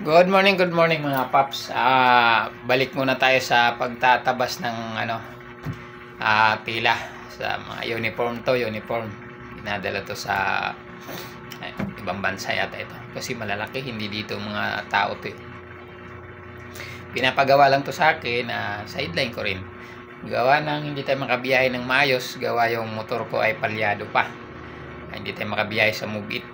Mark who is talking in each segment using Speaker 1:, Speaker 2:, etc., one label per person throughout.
Speaker 1: Good morning mga paps. Balik muna tayo sa pagtatabas ng tila sa mga uniform. Dinadala to sa ibang bansa yata ito. Kasi malalaki, hindi dito mga tao to. Pinapagawa lang to sa akin, sideline ko rin. Gawa ng hindi tayo makabiyahe ng maayos, gawa yung motor ko ay palyado pa. Hindi tayo makabiyahe sa Move It.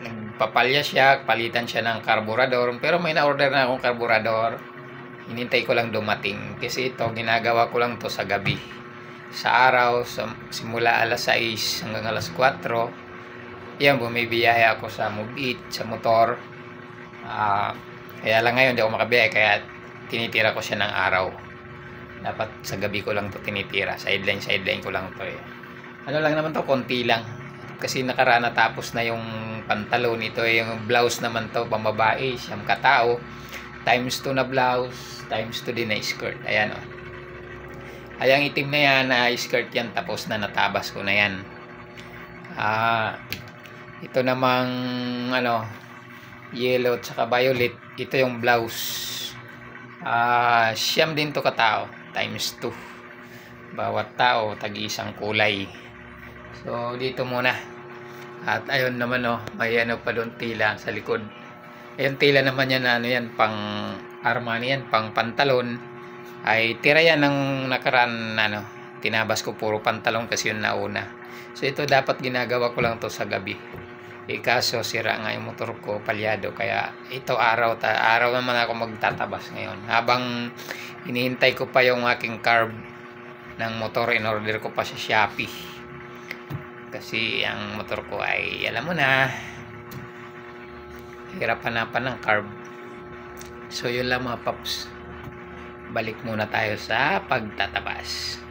Speaker 1: Nagpapalya siya, palitan siya ng karburador, pero may na-order na akong karburador. Hinintay ko lang dumating kasi ito ginagawa ko lang to sa gabi. Sa araw, simula alas 6 hanggang alas 4, yan, bumibiyahe ako sa Move It, sa motor. Kaya lang ngayon hindi ako makabiyahe, kaya tinitira ko siya ng araw. Dapat sa gabi ko lang to tinitira, sideline ko lang to. Ano lang naman to, konti lang. Kasi nakaraan natapos na yung pantalon. Ito yung blouse naman to, pambabae, siyam katao, times 2 na blouse, times 2 din na skirt. Ayan o. Ayang itim na yan na skirt yan, tapos na natabas ko na yan. Ito namang yellow at saka violet, ito yung blouse. Siyam din to katao, times 2. Bawat tao tag-isang kulay. So dito muna. At ayun naman may pa doon tila sa likod. Ayun tila naman yan yan, pang Armani yan, pang pantalon. Ay tira yan ng nakaraan tinabas ko puro pantalon kasi yun nauna. So ito dapat ginagawa ko lang to sa gabi. Kaso sira nga yung motor ko, palyado, kaya ito araw naman ako magtatabas ngayon. Habang hinihintay ko pa yung aking carb ng motor, in order ko pa sa Shopee. Kasi ang motor ko ay, alam mo na, hirap hanapan ng carb. So yun lang mga paps, balik muna tayo sa pagtatabas.